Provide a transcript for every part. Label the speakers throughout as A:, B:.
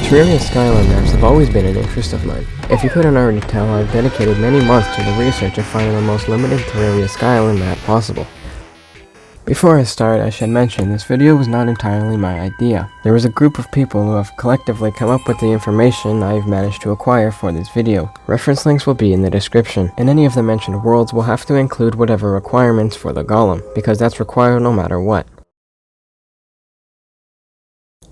A: Terraria skyline maps have always been an interest of mine. If you couldn't already tell, I've dedicated many months to the research of finding the most limited Terraria skyline map possible. Before I start, I should mention this video was not entirely my idea. There was a group of people who have collectively come up with the information I've managed to acquire for this video. Reference links will be in the description, and any of the mentioned worlds will have to include whatever requirements for the golem, because that's required no matter what.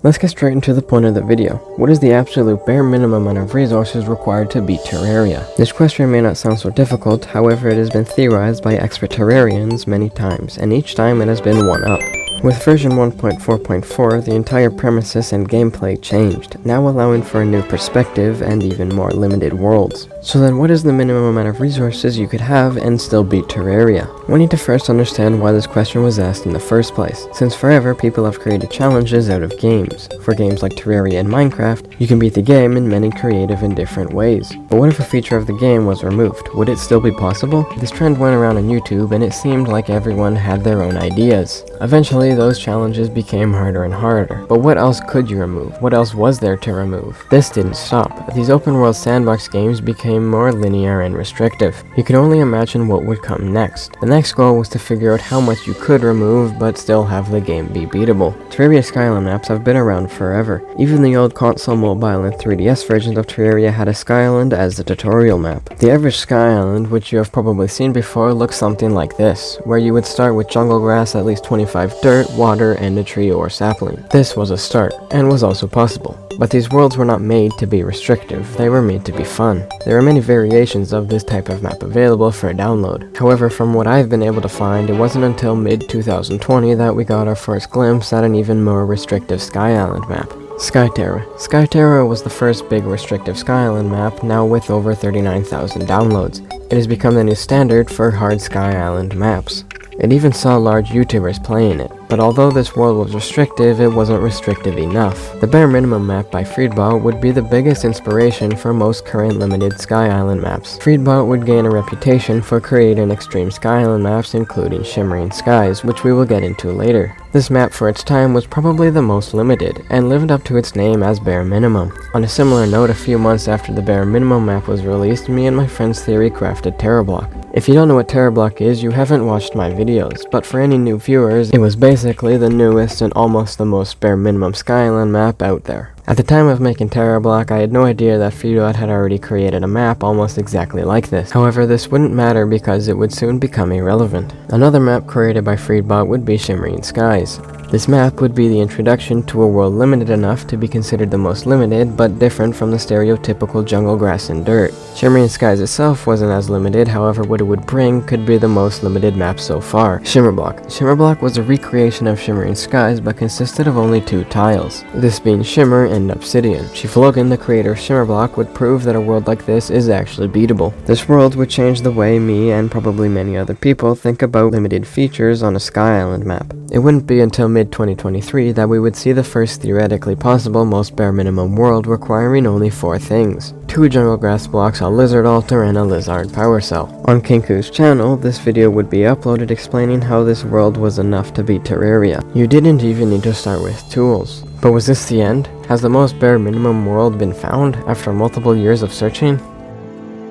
A: Let's get straight into the point of the video. What is the absolute bare minimum amount of resources required to beat Terraria? This question may not sound so difficult, however it has been theorized by expert Terrarians many times, and each time it has been one up. With version 1.4.4, the entire premises and gameplay changed, now allowing for a new perspective and even more limited worlds. So then what is the minimum amount of resources you could have and still beat Terraria? We need to first understand why this question was asked in the first place, since forever people have created challenges out of games. For games like Terraria and Minecraft, you can beat the game in many creative and different ways. But what if a feature of the game was removed? Would it still be possible? This trend went around on YouTube and it seemed like everyone had their own ideas. Eventually, those challenges became harder and harder. But what else could you remove? What else was there to remove? This didn't stop. These open world sandbox games became more linear and restrictive. You could only imagine what would come next. The next goal was to figure out how much you could remove but still have the game be beatable. Terraria skyline maps have been around forever. Even the old console, mobile, and 3DS versions of Terraria had a skyisland as the tutorial map. The average skyisland, which you have probably seen before, looks something like this, where you would start with jungle grass, at least 25 dirt, water, and a tree or sapling. This was a start, and was also possible. But these worlds were not made to be restrictive, they were made to be fun. There are many variations of this type of map available for download. However, from what I've been able to find, it wasn't until mid-2020 that we got our first glimpse at an even more restrictive skyisland map. Terraria. Terraria was the first big restrictive skyisland map, now with over 39,000 downloads. It has become the new standard for hard skyisland maps. It even saw large YouTubers playing it, but although this world was restrictive, it wasn't restrictive enough. The bare minimum map by Freedbot would be the biggest inspiration for most current limited skyisland maps. Freedbot would gain a reputation for creating extreme skyisland maps including shimmeringskies, which we will get into later. This map for its time was probably the most limited, and lived up to its name as bare minimum. On a similar note, a few months after the bare minimum map was released, me and my friends theory crafted TerraBlock. If you don't know what TerraBlock is, you haven't watched my videos, but for any new viewers, it was basically the newest and almost the most bare minimum skyisland map out there. At the time of making TerraBlock, I had no idea that Freedbot had already created a map almost exactly like this. However, this wouldn't matter because it would soon become irrelevant. Another map created by Freedbot would be Shimmeringskies. This map would be the introduction to a world limited enough to be considered the most limited, but different from the stereotypical jungle grass and dirt. Shimmeringskies itself wasn't as limited, however what it would bring could be the most limited map so far. Shimmer Block. Shimmer Block was a recreation of Shimmeringskies, but consisted of only 2 tiles, this being Shimmer and Obsidian. ChefLogan, the creator of Shimmer Block, would prove that a world like this is actually beatable. This world would change the way me and probably many other people think about limited features on a skyisland map. It wouldn't be until mid-2023 that we would see the first theoretically possible most bare minimum world requiring only 4 things. 2 jungle grass blocks, a lizard altar, and a lizard power cell. On Kinkoos' channel, this video would be uploaded explaining how this world was enough to beat Terraria. You didn't even need to start with tools. But was this the end? Has the most bare minimum world been found after multiple years of searching?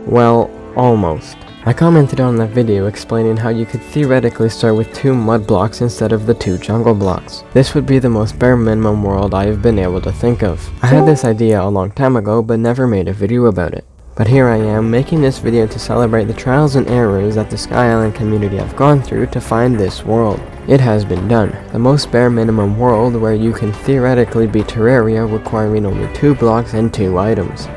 A: Well, almost. I commented on that video explaining how you could theoretically start with 2 mud blocks instead of the 2 jungle blocks. This would be the most bare minimum world I have been able to think of. I had this idea a long time ago but never made a video about it. But here I am making this video to celebrate the trials and errors that the skyisland community have gone through to find this world. It has been done. The most bare minimum world where you can theoretically beat Terraria requiring only 2 blocks and 2 items.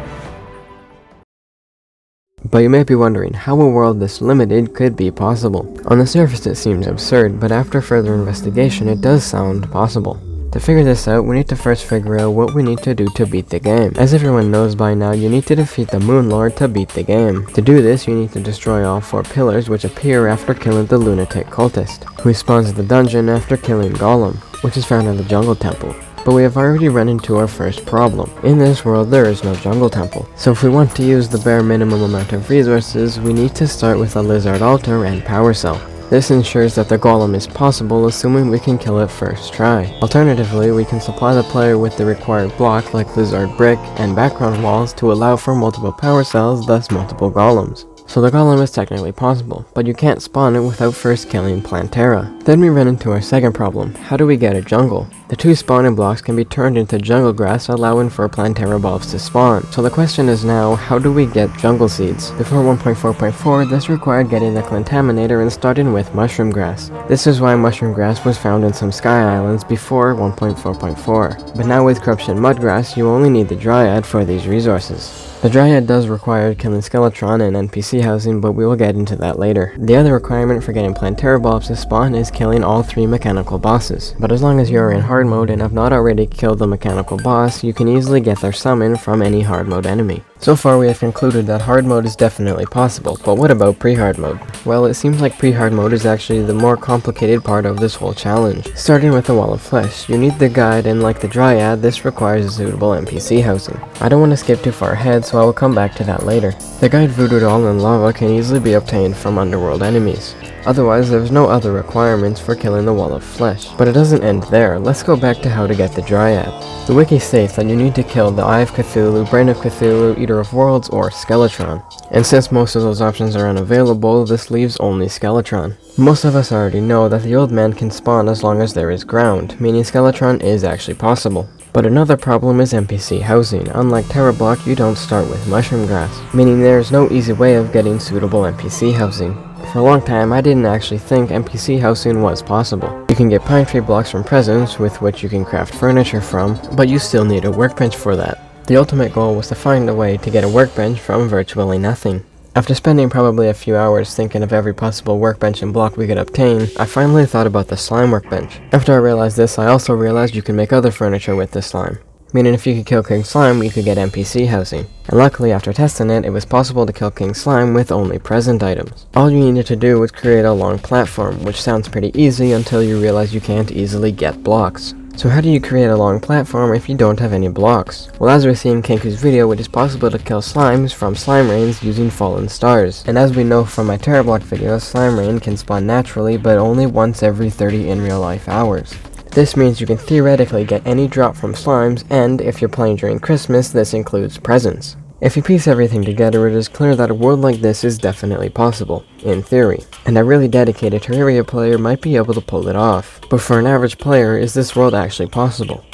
A: But you may be wondering how a world this limited could be possible. On the surface it seems absurd, but after further investigation it does sound possible. To figure this out, we need to first figure out what we need to do to beat the game. As everyone knows by now, you need to defeat the Moon Lord to beat the game. To do this, you need to destroy all 4 pillars which appear after killing the lunatic cultist, who spawns in the dungeon after killing Golem, which is found in the jungle temple. But we have already run into our first problem. In this world there is no jungle temple, so if we want to use the bare minimum amount of resources, we need to start with a lizard altar and power cell. This ensures that the golem is possible, assuming we can kill it first try. Alternatively, we can supply the player with the required block like lizard brick and background walls to allow for multiple power cells, thus multiple golems. So the golem is technically possible, but you can't spawn it without first killing Plantera. Then we run into our second problem: how do we get a jungle? The two spawning blocks can be turned into jungle grass, allowing for Plantera bulbs to spawn. So the question is now, how do we get jungle seeds? Before 1.4.4, this required getting the Contaminator and starting with mushroom grass. This is why mushroom grass was found in some sky islands before 1.4.4. But now with corruption mudgrass, you only need the dryad for these resources. The dryad does require killing Skeletron and NPC housing, but we will get into that later. The other requirement for getting Plantera bulbs to spawn is killing all 3 mechanical bosses. But as long as you are in hard mode and have not already killed the mechanical boss, you can easily get their summon from any hard mode enemy. So far we have concluded that hard mode is definitely possible, but what about pre-hard mode? Well, it seems like pre-hard mode is actually the more complicated part of this whole challenge. Starting with the wall of flesh, you need the guide, and like the dryad, this requires a suitable NPC housing. I don't want to skip too far ahead, so I will come back to that later. The guide Voodoo Doll and lava can easily be obtained from underworld enemies. Otherwise, there's no other requirements for killing the wall of flesh. But it doesn't end there. Let's go back to how to get the dryad. The wiki states that you need to kill the Eye of Cthulhu, Brain of Cthulhu, Eater of Worlds, or Skeletron. And since most of those options are unavailable, this leaves only Skeletron. Most of us already know that the old man can spawn as long as there is ground, meaning Skeletron is actually possible. But another problem is NPC housing. Unlike TerraBlock, you don't start with mushroom grass, meaning there is no easy way of getting suitable NPC housing. For a long time, I didn't actually think NPC housing was possible. You can get pine tree blocks from presents, with which you can craft furniture from, but you still need a workbench for that. The ultimate goal was to find a way to get a workbench from virtually nothing. After spending probably a few hours thinking of every possible workbench and block we could obtain, I finally thought about the slime workbench. After I realized this, I also realized you can make other furniture with this slime. Meaning if you could kill King Slime, you could get NPC housing. And luckily, after testing it, it was possible to kill King Slime with only present items. All you needed to do was create a long platform, which sounds pretty easy until you realize you can't easily get blocks. So how do you create a long platform if you don't have any blocks? Well, as we see in Kinkoos' video, it is possible to kill slimes from slime rains using fallen stars. And as we know from my TerraBlock video, slime rain can spawn naturally, but only once every 30 in real life hours. This means you can theoretically get any drop from slimes, and if you're playing during Christmas, this includes presents. If you piece everything together, it is clear that a world like this is definitely possible, in theory, and a really dedicated Terraria player might be able to pull it off. But for an average player, is this world actually possible?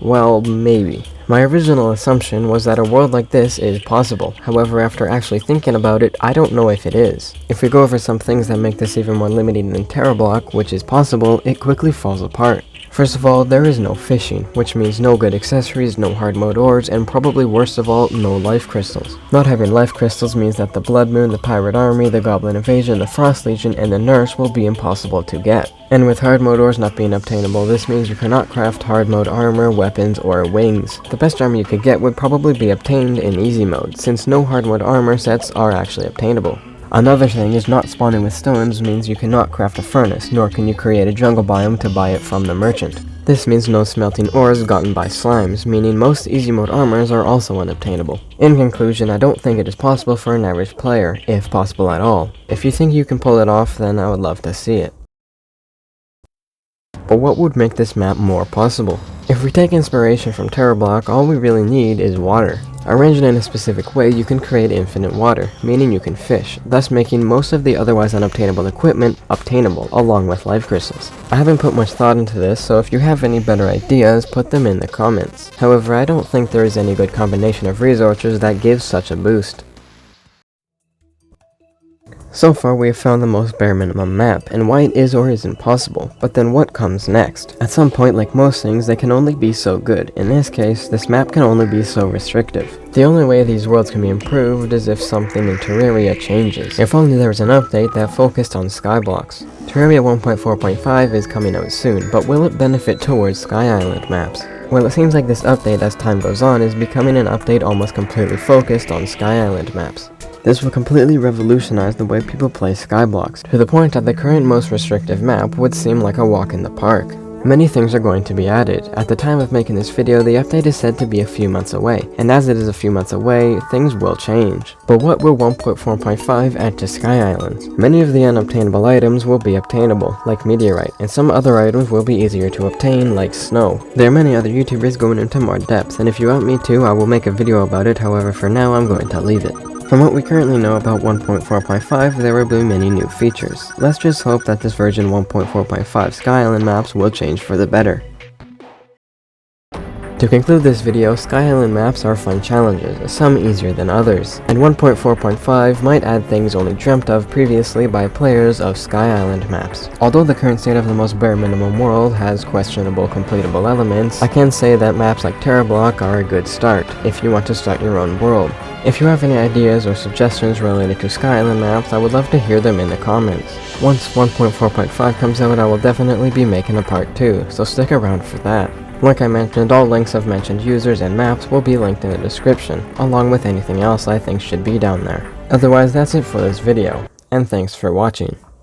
A: Well, maybe. My original assumption was that a world like this is possible. However, after actually thinking about it, I don't know if it is. If we go over some things that make this even more limiting than TerraBlock, which is possible, it quickly falls apart. First of all, there is no fishing, which means no good accessories, no hard mode ores, and probably worst of all, no life crystals. Not having life crystals means that the Blood Moon, the Pirate Army, the Goblin Invasion, the Frost Legion, and the Nurse will be impossible to get. And with hard mode ores not being obtainable, this means you cannot craft hard mode armor, weapons, or wings. The best armor you could get would probably be obtained in easy mode, since no hard mode armor sets are actually obtainable. Another thing is not spawning with stones means you cannot craft a furnace, nor can you create a jungle biome to buy it from the merchant. This means no smelting ores gotten by slimes, meaning most easy mode armors are also unobtainable. In conclusion, I don't think it is possible for an average player, if possible at all. If you think you can pull it off, then I would love to see it. But what would make this map more possible? If we take inspiration from TerraBlock, all we really need is water. Arranged in a specific way, you can create infinite water, meaning you can fish, thus making most of the otherwise unobtainable equipment obtainable, along with life crystals. I haven't put much thought into this, so if you have any better ideas, put them in the comments. However, I don't think there is any good combination of resources that gives such a boost. So far we have found the most bare minimum map, and why it is or isn't possible, but then what comes next? At some point, like most things, they can only be so good. In this case, this map can only be so restrictive. The only way these worlds can be improved is if something in Terraria changes. If only there was an update that focused on skyblocks. Terraria 1.4.5 is coming out soon, but will it benefit towards Sky Island maps? Well, it seems like this update as time goes on is becoming an update almost completely focused on Sky Island maps. This will completely revolutionize the way people play skyblocks, to the point that the current most restrictive map would seem like a walk in the park. Many things are going to be added. At the time of making this video, the update is said to be a few months away, and as it is a few months away, things will change. But what will 1.4.5 add to Sky Islands? Many of the unobtainable items will be obtainable, like meteorite, and some other items will be easier to obtain, like snow. There are many other YouTubers going into more depth, and if you want me to, I will make a video about it. However, for now, I'm going to leave it. From what we currently know about 1.4.5, there will be many new features. Let's just hope that this version 1.4.5 Sky Island maps will change for the better. To conclude this video, Sky Island maps are fun challenges, some easier than others, and 1.4.5 might add things only dreamt of previously by players of Sky Island maps. Although the current state of the most bare minimum world has questionable completable elements, I can say that maps like TerraBlock are a good start, if you want to start your own world. If you have any ideas or suggestions related to Sky Island maps, I would love to hear them in the comments. Once 1.4.5 comes out, I will definitely be making a part 2, so stick around for that. Like I mentioned, all links of mentioned users and maps will be linked in the description, along with anything else I think should be down there. Otherwise, that's it for this video, and thanks for watching.